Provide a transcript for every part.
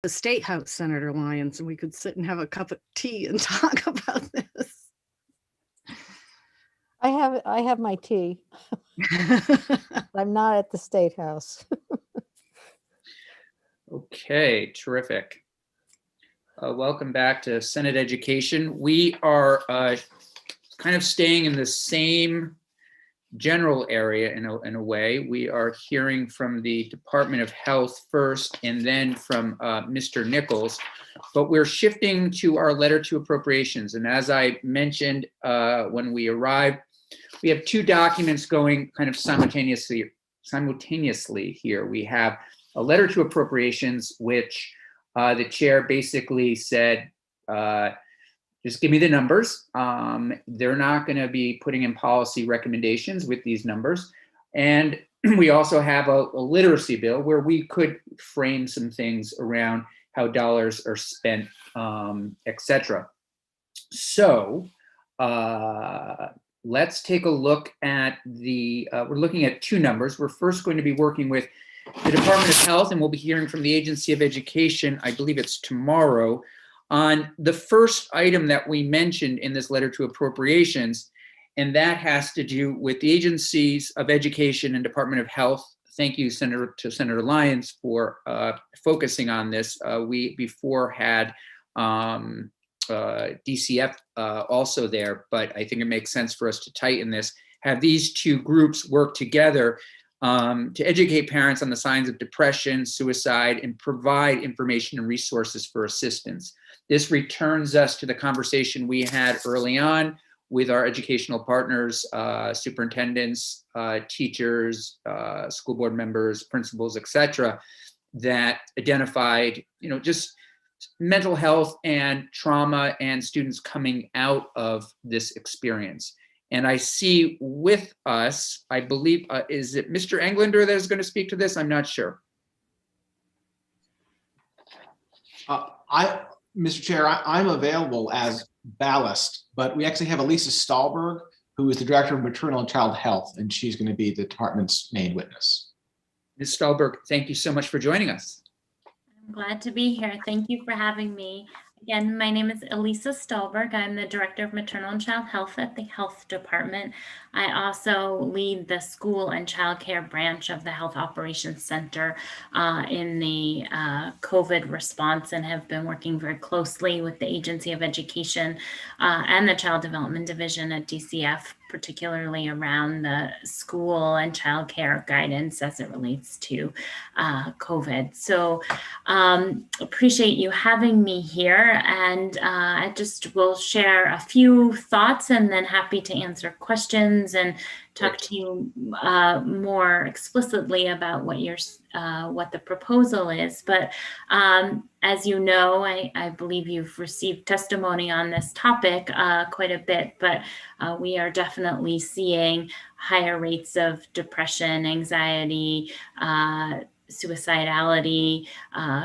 the State House, Senator Lyons, and we could sit and have a cup of tea and talk about this. I have my tea. I'm not at the State House. Okay, terrific. Welcome back to Senate Education. We are kind of staying in the same general area in a way. We are hearing from the Department of Health first and then from Mr. Nichols, but we're shifting to our letter to appropriations. And as I mentioned when we arrived, we have two documents going kind of simultaneously here. We have a letter to appropriations, which the chair basically said, just give me the numbers. They're not going to be putting in policy recommendations with these numbers. And we also have a literacy bill where we could frame some things around how dollars are spent, et cetera. So let's take a look at we're looking at two numbers. We're first going to be working with the Department of Health, and we'll be hearing from the Agency of Education, I believe it's tomorrow, on the first item that we mentioned in this letter to appropriations, and that has to do with the Agencies of Education and Department of Health. Thank you, Senator Lyons, for focusing on this. We before had DCF also there, but I think it makes sense for us to tighten this, have these two groups work together to educate parents on the signs of depression, suicide, and provide information and resources for assistance. This returns us to the conversation we had early on with our educational partners, superintendents, teachers, school board members, principals, et cetera, that identified, just mental health and trauma and students coming out of this experience. And I see with us, I believe, is it Mr. Englander that is going to speak to this? I'm not sure. Mr. Chair, I'm available as ballast, but we actually have Elisa Stahlberg, who is the Director of Maternal and Child Health, and she's going to be the department's main witness. Ms. Stahlberg, thank you so much for joining us. I'm glad to be here. Thank you for having me. Again, my name is Elisa Stahlberg. I'm the Director of Maternal and Child Health at the Health Department. I also lead the School and Child Care branch of the Health Operations Center in the COVID response, and have been working very closely with the Agency of Education and the Child Development Division at DCF, particularly around the school and child care guidance as it relates to COVID. So appreciate you having me here, and I just will share a few thoughts and then happy to answer questions and talk to you more explicitly about what what the proposal is. But as you know, I believe you've received testimony on this topic quite a bit, but we are definitely seeing higher rates of depression, anxiety, suicidality,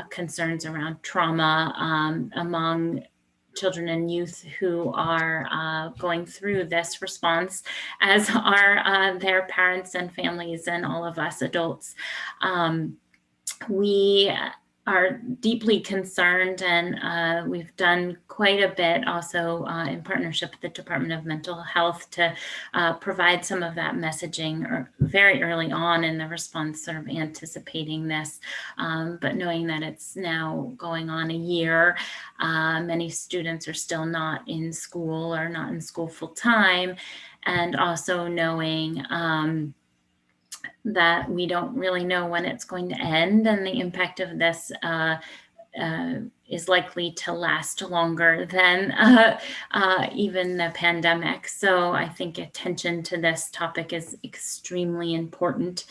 concerns around trauma among children and youth who are going through this response, as are their parents and families and all of us adults. We are deeply concerned, and we've done quite a bit also in partnership with the Department of Mental Health to provide some of that messaging very early on in the response, sort of anticipating this, but knowing that it's now going on a year. Many students are still not in school or not in school full time, and also knowing that we don't really know when it's going to end, and the impact of this is likely to last longer than even the pandemic. So I think attention to this topic is extremely important.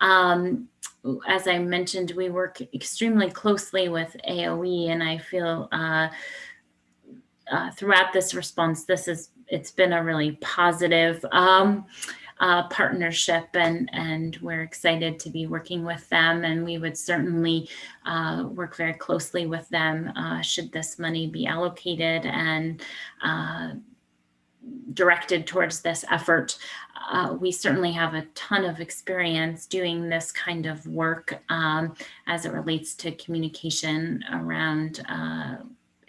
As I mentioned, we work extremely closely with AOE, and I feel throughout this response, it's been a really positive partnership, and we're excited to be working with them, and we would certainly work very closely with them should this money be allocated, and directed towards this effort. We certainly have a ton of experience doing this kind of work as it relates to communication around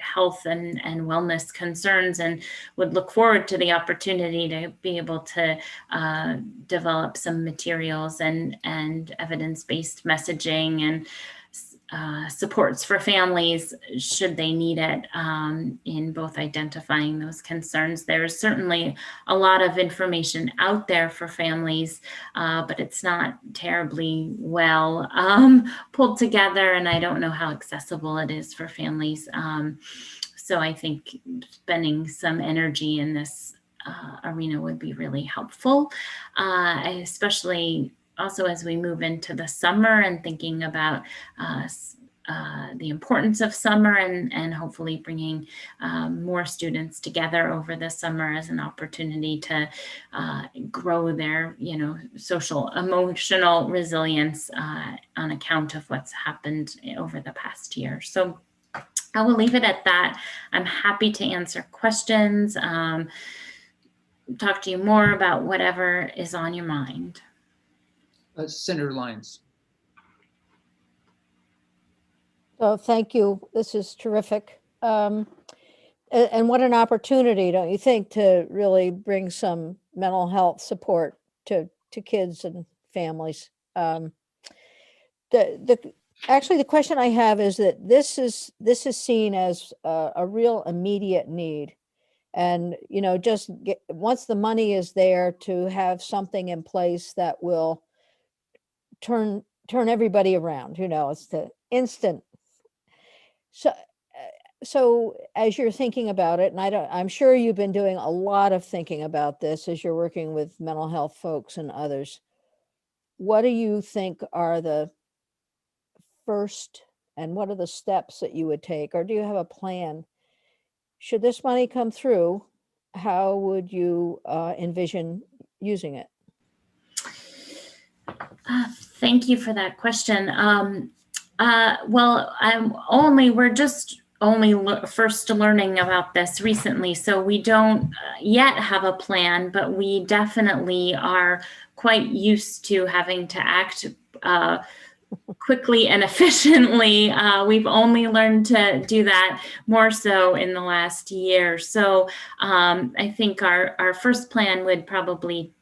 health and wellness concerns, and would look forward to the opportunity to be able to develop some materials and evidence-based messaging and supports for families should they need it in both identifying those concerns. There's certainly a lot of information out there for families, but it's not terribly well pulled together, and I don't know how accessible it is for families. So I think spending some energy in this arena would be really helpful, especially also as we move into the summer and thinking about the importance of summer and hopefully bringing more students together over the summer as an opportunity to grow their, social emotional resilience on account of what's happened over the past year. So I will leave it at that. I'm happy to answer questions, talk to you more about whatever is on your mind. Senator Lyons. So thank you. This is terrific. And what an opportunity, don't you think, to really bring some mental health support to kids and families. Actually, the question I have is that this is seen as a real immediate need. And, once the money is there, to have something in place that will turn everybody around, it's the instant. So as you're thinking about it, and I'm sure you've been doing a lot of thinking about this as you're working with mental health folks and others, what do you think are the first, and what are the steps that you would take, or do you have a plan? Should this money come through, how would you envision using it? Thank you for that question. Well, we're just first learning about this recently, so we don't yet have a plan, but we definitely are quite used to having to act quickly and efficiently. We've only learned to do that more so in the last year. So I think our first plan would probably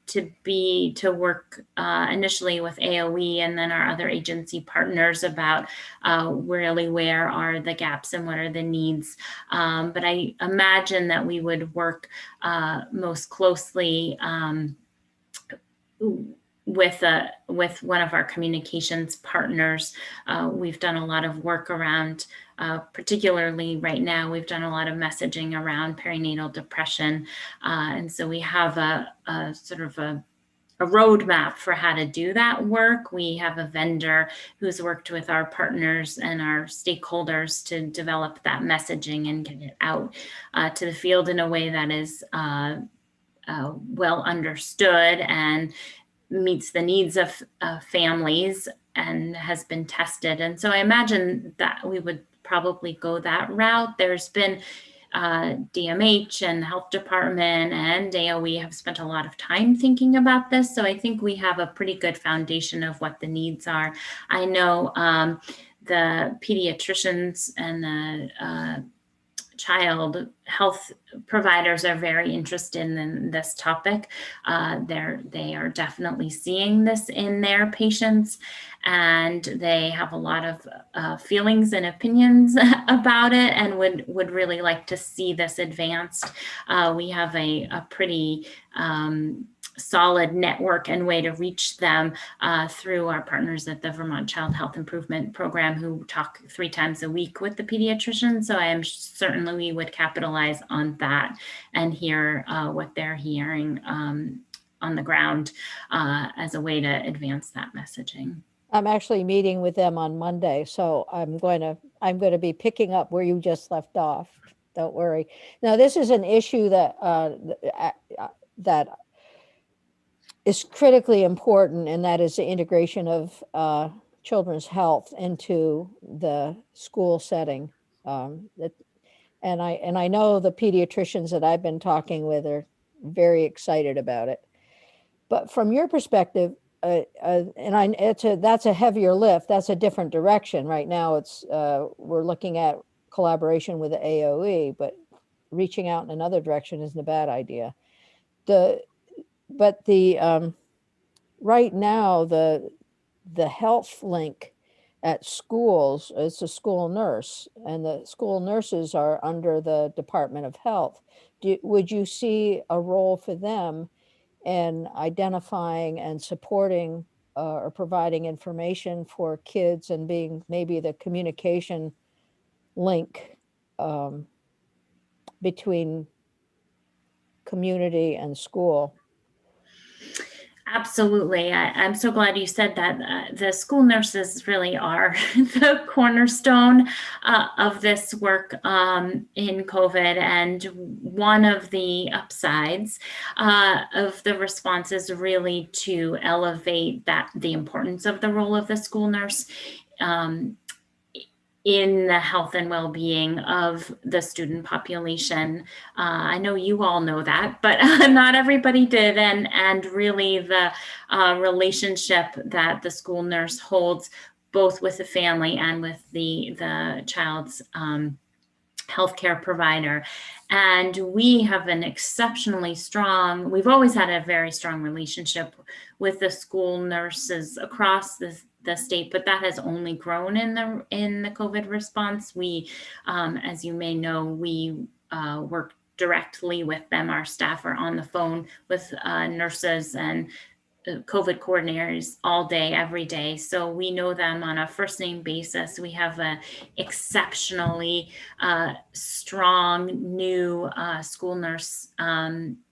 be to work initially with AOE and then our other agency partners about really where are the gaps and what are the needs. But I imagine that we would work most closely with one of our communications partners. We've done a lot of work around, particularly right now, we've done a lot of messaging around perinatal depression. And so we have a sort of a roadmap for how to do that work. We have a vendor who's worked with our partners and our stakeholders to develop that messaging and get it out to the field in a way that is well understood and meets the needs of families and has been tested. And so I imagine that we would probably go that route. There's been DMH and health department and AOE have spent a lot of time thinking about this. So I think we have a pretty good foundation of what the needs are. I know the pediatricians and the child health providers are very interested in this topic. They are definitely seeing this in their patients, and they have a lot of feelings and opinions about it, and would really like to see this advanced. We have a pretty solid network and way to reach them through our partners at the Vermont Child Health Improvement Program, who talk 3 times a week with the pediatrician. So I am certainly we would capitalize on that and hear what they're hearing on the ground as a way to advance that messaging. I'm actually meeting with them on Monday, so I'm going to be picking up where you just left off. Don't worry. Now, this is an issue that is critically important, and that is the integration of children's health into the school setting. And I know the pediatricians that I've been talking with are very excited about it. But from your perspective, that's a heavier lift. That's a different direction. Right now, we're looking at collaboration with the AOE, but reaching out in another direction isn't a bad idea. Right now, the health link at schools is a school nurse, and the school nurses are under the Department of Health. Would you see a role for them in identifying and supporting or providing information for kids and being maybe the communication link between community and school? Absolutely. I'm so glad you said that. The school nurses really are the cornerstone of this work in COVID. And one of the upsides of the response is really to elevate the importance of the role of the school nurse in the health and well-being of the student population. I know you all know that, but not everybody did. And really the relationship that the school nurse holds both with the family and with the child's healthcare provider. And we have an we've always had a very strong relationship with the school nurses across the state, but that has only grown in the COVID response. We, as you may know, we work directly with them. Our staff are on the phone with nurses and COVID coordinators all day, every day. So we know them on a first name basis. We have an exceptionally strong new school nurse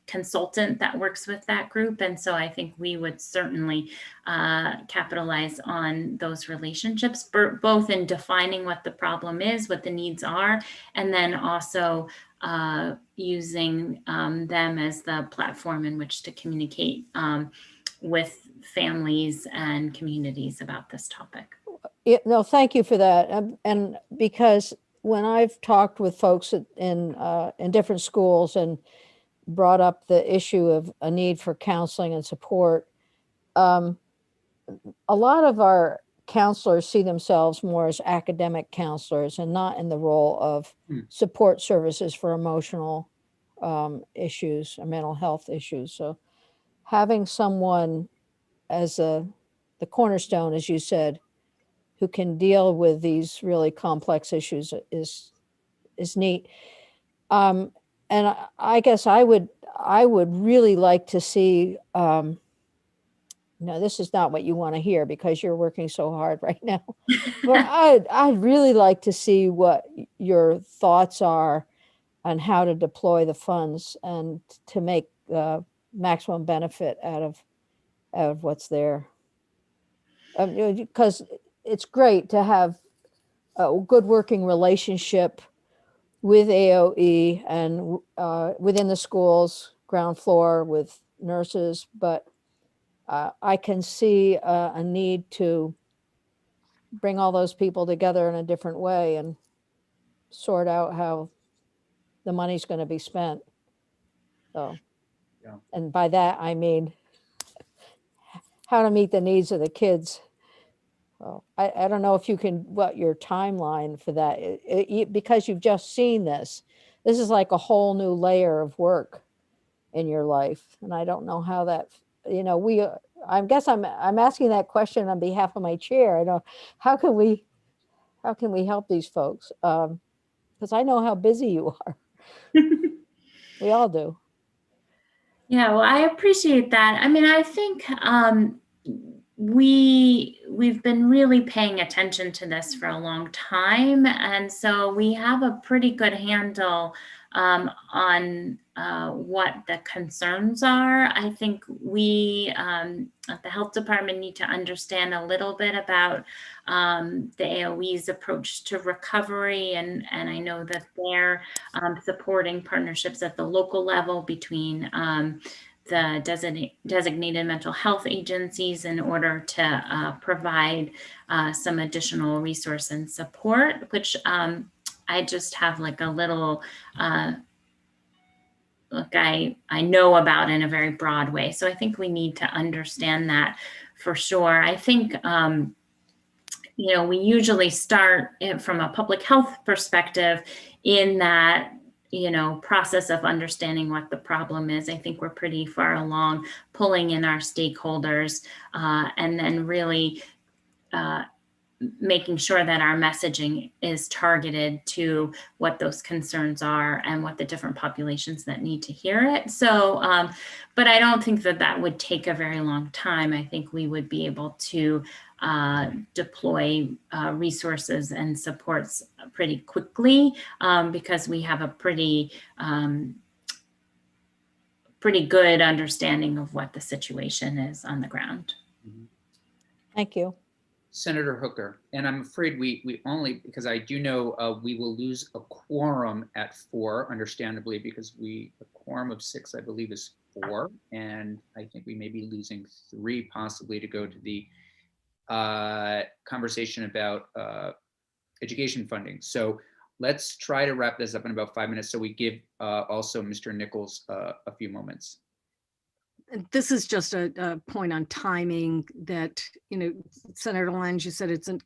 consultant that works with that group. And so I think we would certainly capitalize on those relationships, both in defining what the problem is, what the needs are, and then also using them as the platform in which to communicate with families and communities about this topic. No, thank you for that. And because when I've talked with folks in different schools and brought up the issue of a need for counseling and support, a lot of our counselors see themselves more as academic counselors and not in the role of support services for emotional issues or mental health issues. So having someone as the cornerstone, as you said, who can deal with these really complex issues is neat. And I guess I would really like to see, no, this is not what you want to hear because you're working so hard right now, but I'd really like to see what your thoughts are on how to deploy the funds and to make maximum benefit out of what's there. Because it's great to have a good working relationship with AOE and within the schools, ground floor with nurses, but I can see a need to bring all those people together in a different way and sort out how the money's going to be spent. So, Yeah. And by that, I mean how to meet the needs of the kids. Well, I don't know if you can, what your timeline for that, because you've just seen this is like a whole new layer of work in your life. And I don't know how that, I guess I'm asking that question on behalf of my chair. I know, how can we help these folks? Because I know how busy you are. We all do. Yeah, well, I appreciate that. I mean, I think we've been really paying attention to this for a long time, and so we have a pretty good handle on what the concerns are. I think we at the health department need to understand a little bit about the AOE's approach to recovery, and I know that they're supporting partnerships at the local level between the designated mental health agencies in order to provide some additional resource and support, which I just have like a little look, I know about in a very broad way. So I think we need to understand that for sure. I think, we usually start from a public health perspective in that, process of understanding what the problem is. I think we're pretty far along pulling in our stakeholders and then really making sure that our messaging is targeted to what those concerns are and what the different populations that need to hear it. So, but I don't think that would take a very long time. I think we would be able to deploy resources and supports pretty quickly because we have a pretty good understanding of what the situation is on the ground. Thank you. Senator Hooker, and I'm afraid we only, because I do know we will lose a quorum at 4, understandably, because a quorum of 6, I believe, is 4, and I think we may be losing 3 possibly to go to the conversation about education funding. So let's try to wrap this up in about 5 minutes so we give also Mr. Nichols a few moments. This is just a point on timing that, Senator Lyons, you said it's an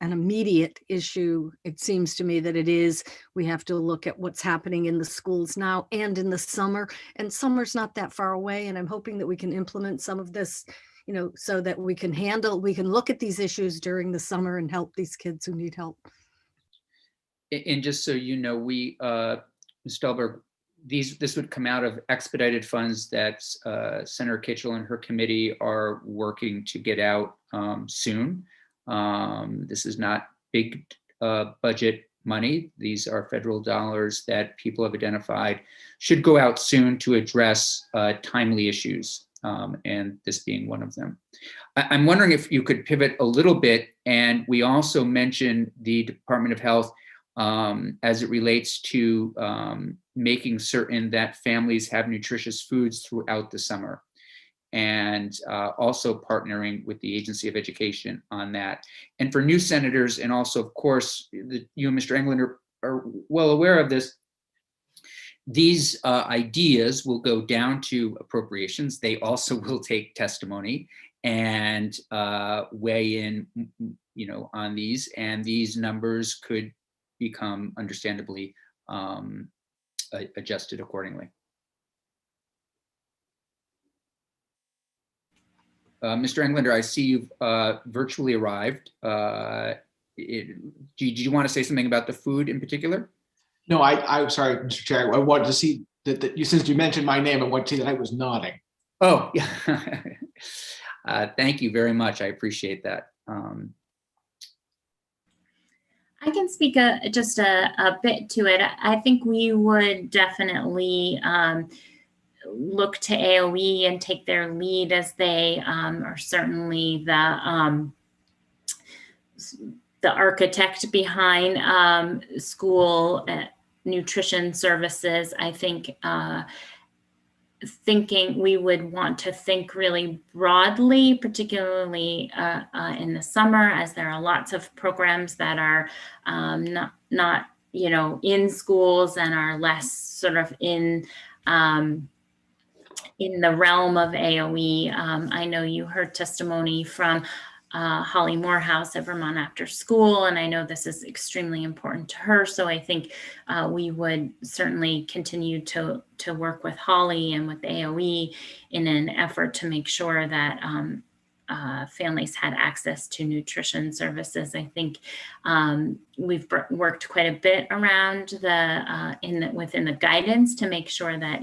immediate issue. It seems to me that it is. We have to look at what's happening in the schools now and in the summer, and summer's not that far away. And I'm hoping that we can implement some of this, so that we can look at these issues during the summer and help these kids who need help. And just so you know, we, Ms. Stolberg, this would come out of expedited funds that Senator Kitchell and her committee are working to get out soon. This is not big budget money. These are federal dollars that people have identified should go out soon to address timely issues, and this being one of them. I'm wondering if you could pivot a little bit, and we also mentioned the Department of Health as it relates to making certain that families have nutritious foods throughout the summer, and also partnering with the Agency of Education on that. And for new senators, and also, of course, you and Mr. England are well aware of this, these ideas will go down to appropriations. They also will take testimony and weigh in, on these, and these numbers could become understandably adjusted accordingly. Mr. Englander, I see you've virtually arrived. Do you want to say something about the food in particular? No, I'm sorry, Mr. Chair. I wanted to see that you, since you mentioned my name, I want to see that I was nodding. Oh, yeah. Thank you very much. I appreciate that. I can speak just a bit to it. I think we would definitely look to AOE and take their lead, as they are certainly the architect behind school nutrition services. I think we would want to think really broadly, particularly in the summer, as there are lots of programs that are not in schools and are less sort of in the realm of AOE. I know you heard testimony from Holly Morehouse at Vermont After School, and I know this is extremely important to her. So I think we would certainly continue to work with Holly and with AOE in an effort to make sure that families had access to nutrition services. I think we've worked quite a bit around within the guidance to make sure that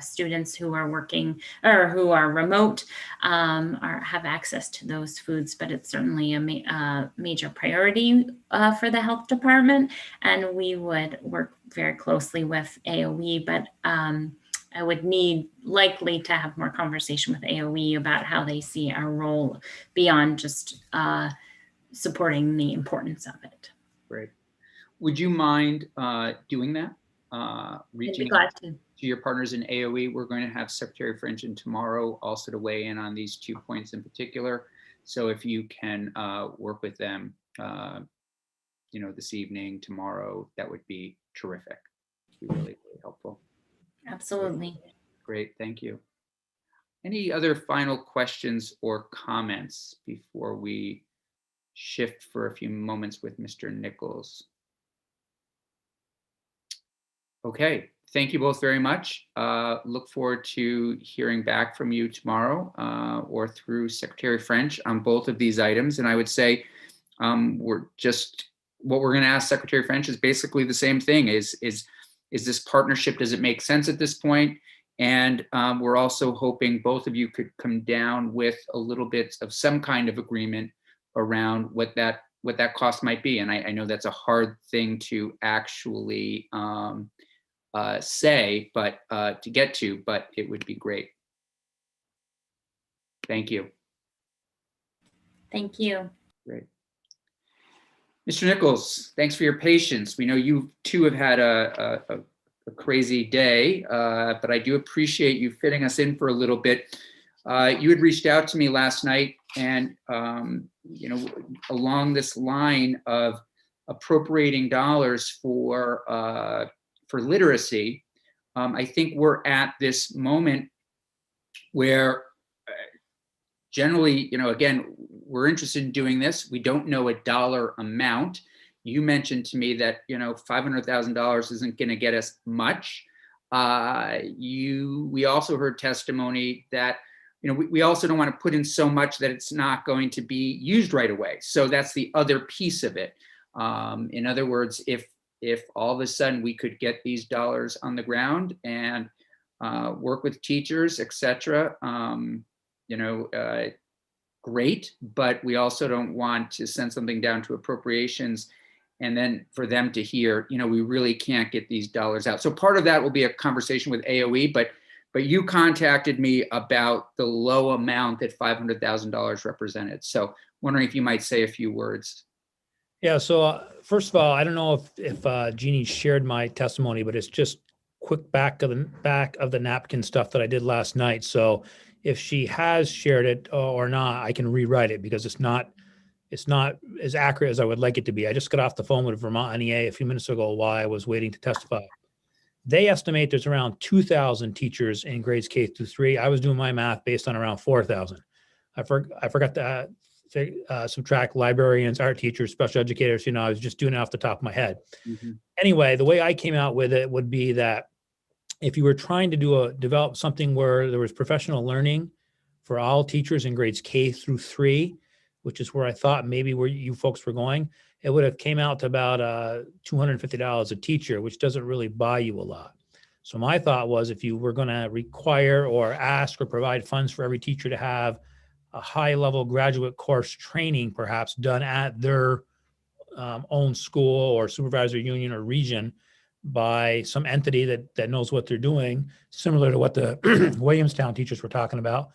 students who are working or who are remote have access to those foods. But it's certainly a major priority for the health department, and we would work very closely with AOE. But I would need likely to have more conversation with AOE about how they see our role beyond just supporting the importance of it. Great. Would you mind doing that? Reaching out to your partners in AOE. We're going to have Secretary Fringe in tomorrow also to weigh in on these 2 points in particular. So if you can work with them, this evening, tomorrow, that would be terrific. It'd be really, really helpful. Absolutely. Great, thank you. Any other final questions or comments before we shift for a few moments with Mr. Nichols? Okay, thank you both very much. Look forward to hearing back from you tomorrow or through Secretary French on both of these items. And I would say what we're going to ask Secretary French is basically the same thing. Is this partnership, does it make sense at this point? And we're also hoping both of you could come down with a little bit of some kind of agreement around what that cost might be. And I know that's a hard thing to actually say, but to get to, but it would be great. Thank you. Thank you. Great. Mr. Nichols, thanks for your patience. We know you too have had a crazy day, but I do appreciate you fitting us in for a little bit. You had reached out to me last night, and along this line of appropriating dollars for literacy, I think we're at this moment where generally, again, we're interested in doing this. We don't know a dollar amount. You mentioned to me that, $500,000 isn't going to get us much. We also heard testimony that, we also don't want to put in so much that it's not going to be used right away. So that's the other piece of it. In other words, if all of a sudden we could get these dollars on the ground and work with teachers, et cetera, great, but we also don't want to send something down to appropriations and then for them to hear, we really can't get these dollars out. So part of that will be a conversation with AOE, but you contacted me about the low amount that $500,000 represented. So wondering if you might say a few words. Yeah, so first of all, I don't know if Jeannie shared my testimony, but it's just quick back of the napkin stuff that I did last night. So if she has shared it or not, I can rewrite it because it's not as accurate as I would like it to be. I just got off the phone with Vermont NEA a few minutes ago while I was waiting to testify. They estimate there's around 2,000 teachers in grades K through 3. I was doing my math based on around 4,000. I forgot to subtract librarians, art teachers, special educators. I was just doing it off the top of my head. Mm-hmm. Anyway, the way I came out with it would be that if you were trying to develop something where there was professional learning for all teachers in grades K through 3, which is where I thought maybe where you folks were going, it would have came out to about $250 a teacher, which doesn't really buy you a lot. So my thought was if you were going to require or ask or provide funds for every teacher to have a high-level graduate course training, perhaps done at their own school or supervisory union or region by some entity that knows what they're doing, similar to what the Williamstown teachers were talking about,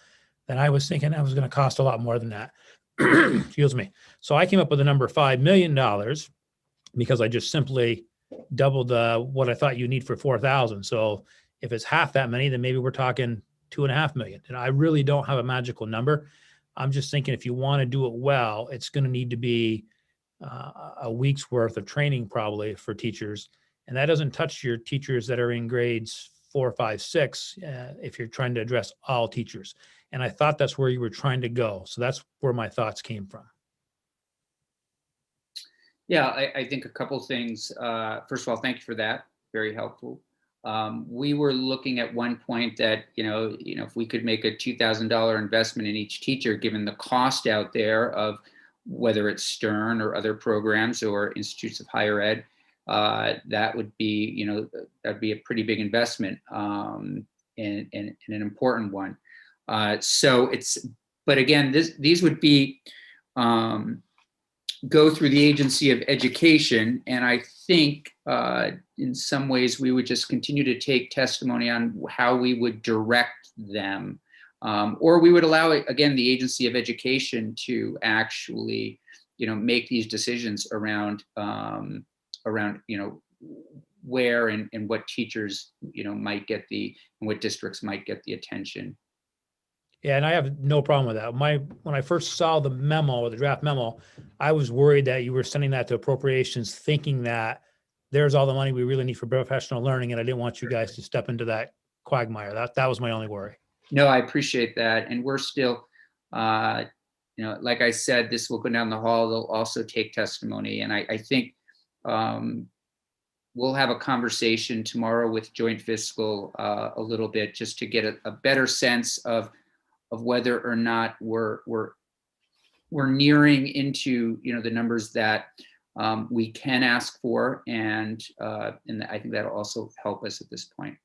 then I was thinking that was going to cost a lot more than that. Excuse me. So I came up with the number $5 million because I just simply doubled what I thought you need for 4,000. So if it's half that many, then maybe we're talking 2.5 million. And I really don't have a magical number. I'm just thinking if you want to do it well, it's going to need to be a week's worth of training probably for teachers. And that doesn't touch your teachers that are in grades 4, 5, 6, if you're trying to address all teachers. And I thought that's where you were trying to go. So that's where my thoughts came from. Yeah, I think a couple things. First of all, thank you for that. Very helpful. We were looking at one point that, if we could make a $2,000 investment in each teacher, given the cost out there of whether it's Stern or other programs or institutes of higher ed, that would be, that'd be a pretty big investment and an important one. But again, these would be, go through the Agency of Education. And I think in some ways we would just continue to take testimony on how we would direct them. Or we would allow, again, the Agency of Education to actually, make these decisions around, where and what teachers, might get and what districts might get the attention. Yeah, and I have no problem with that. When I first saw the memo or the draft memo, I was worried that you were sending that to appropriations thinking that there's all the money we really need for professional learning. And I didn't want you guys to step into that quagmire. That was my only worry. No, I appreciate that. And we're still, like I said, this will go down the hall. They'll also take testimony. And I think we'll have a conversation tomorrow with Joint Fiscal a little bit, just to get a better sense of whether or not we're nearing into, the numbers that we can ask for. And I think that'll also help us at this point.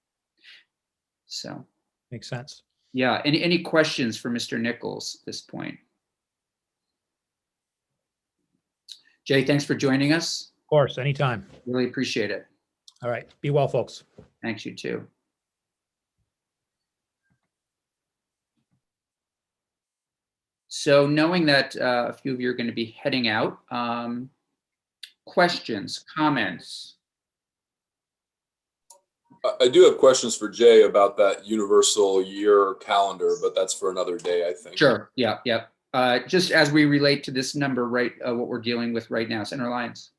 So. Makes sense. Yeah, any questions for Mr. Nichols at this point? Jay, thanks for joining us. Of course, anytime. Really appreciate it. All right. Be well, folks. Thanks, you too. So knowing that a few of you are going to be heading out, questions, comments? I do have questions for Jay about that universal year calendar, but that's for another day, I think. Sure. Yeah. Just as we relate to this number, right? What we're dealing with right now, Senator Lyons.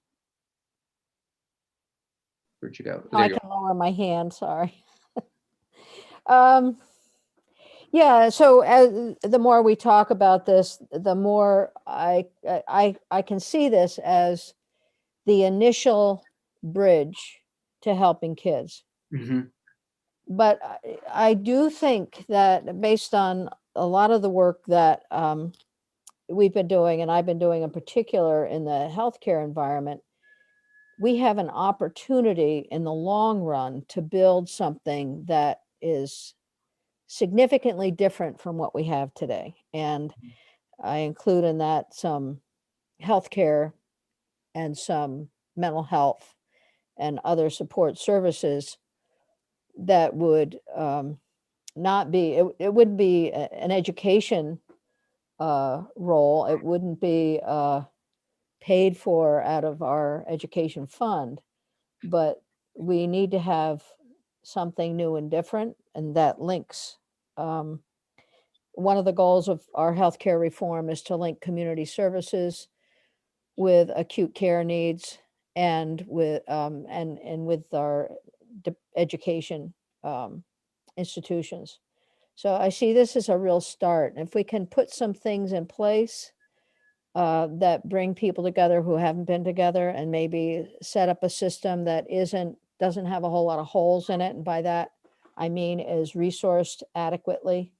Where'd you go? There I you can lower my hand, sorry. Yeah, so as the more we talk about this, the more I can see this as the initial bridge to helping kids. Mhm. But I do think that based on a lot of the work that we've been doing, and I've been doing in particular in the healthcare environment, we have an opportunity in the long run to build something that is significantly different from what we have today. And I include in that some healthcare and some mental health and other support services that would not be, it wouldn't be an education role. It wouldn't be paid for out of our education fund, but we need to have something new and different, and that links. One of the goals of our healthcare reform is to link community services with acute care needs and with with our education institutions. So I see this as a real start. And if we can put some things in place that bring people together who haven't been together, and maybe set up a system that doesn't have a whole lot of holes in it, and by that I mean is resourced adequately,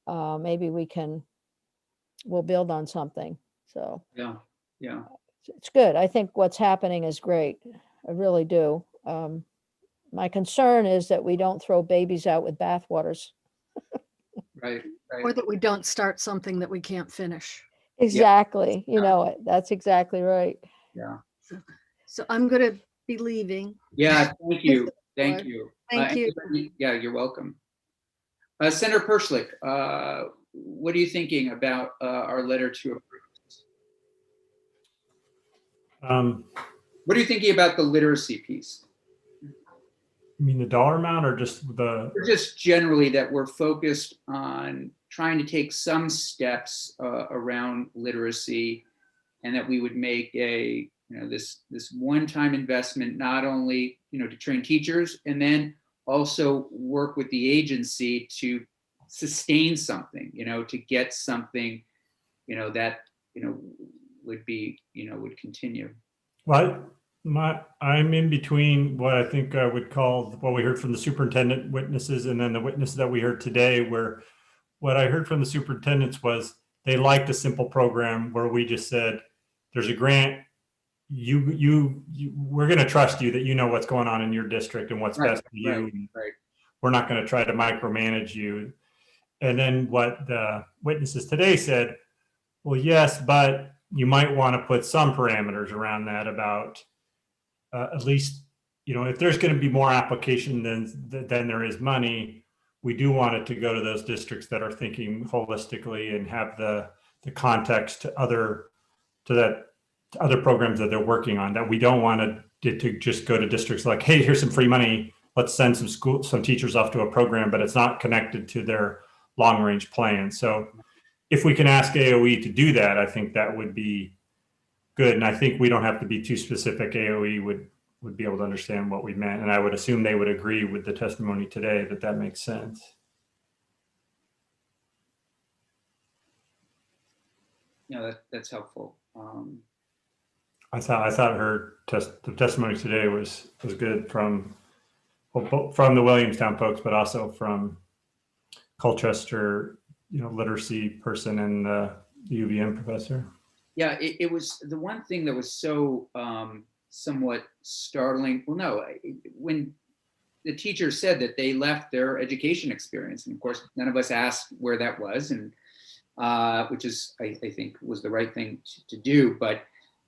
maybe we'll build on something. So Yeah. it's good. I think what's happening is great. I really do. My concern is that we don't throw babies out with bathwaters. Right. Or that we don't start something that we can't finish. Exactly. You know it. That's exactly right. Yeah. So I'm going to be leaving. Yeah. Thank you. Thank Lord. you. Thank you. Yeah, you're welcome. Senator Perschlick, what are you thinking about our letter to approve? What are you thinking about the literacy piece? You mean the dollar amount or just the? Or just generally that we're focused on trying to take some steps around literacy, and that we would make this one-time investment, not only to train teachers, and then also work with the agency to sustain something, to get something, that would be, would continue. Well, I'm in between what I think I would call what we heard from the superintendent witnesses, and then the witness that we heard today, where what I heard from the superintendents was they liked a simple program where we just said, there's a grant, we're going to trust you that you know what's going on in your district and what's best for you. Right. We're not going to try to micromanage you. And then what the witnesses today said, well, yes, but you might want to put some parameters around that about at least, if there's going to be more application than there is money, we do want it to go to those districts that are thinking holistically and have the context to other programs that they're working on, that we don't want to just go to districts like, hey, here's some free money, let's send some teachers off to a program, but it's not connected to their long range plan. So if we can ask AOE to do that, I think that would be good. And I think we don't have to be too specific. AOE would be able to understand what we meant. And I would assume they would agree with the testimony today that that makes sense. Yeah, that's helpful. I thought the testimony today was good from the Williamstown folks, but also from Colchester, literacy person and the UVM professor. Yeah, it was the one thing that was so somewhat startling. Well, no, when the teacher said that they left their education experience, and of course, none of us asked where that was, and which is, I think, was the right thing to do, but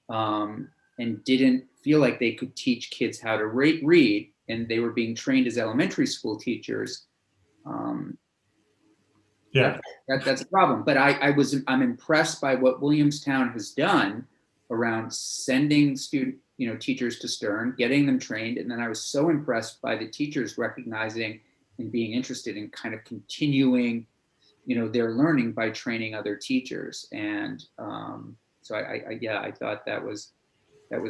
and didn't feel like they could teach kids how to read, and they were being trained as elementary school teachers. Yeah, that's a problem. But I'm impressed by what Williamstown has done around sending teachers to Stern, getting them trained, and then I was so impressed by the teachers recognizing and being interested in kind of continuing, their learning by training other teachers. And so I thought that was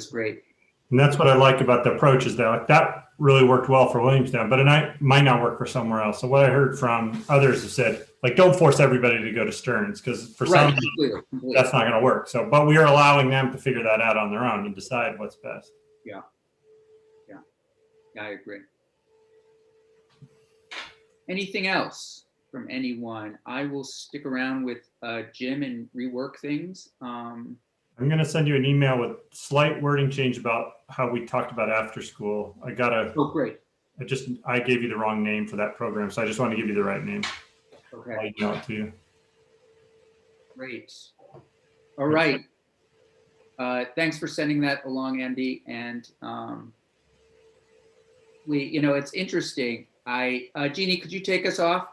great. and that's what I like about the approach is that really worked well for Williamstown, but it might not work for somewhere else. So what I heard from others have said, don't force everybody to go to Stearns, because for some, completely. that's not going to work. So, but we are allowing them to figure that out on their own and decide what's best. Yeah, I agree. Anything else from anyone? I will stick around with Jim and rework things. I'm going to send you an email with slight wording change about how we talked about after school. Oh, great. I gave you the wrong name for that program, so I just want to give you the right name. Okay. I'll email it to you. Great. All right. Thanks for sending that along, Andy. And it's interesting. Jeannie, could you take us off?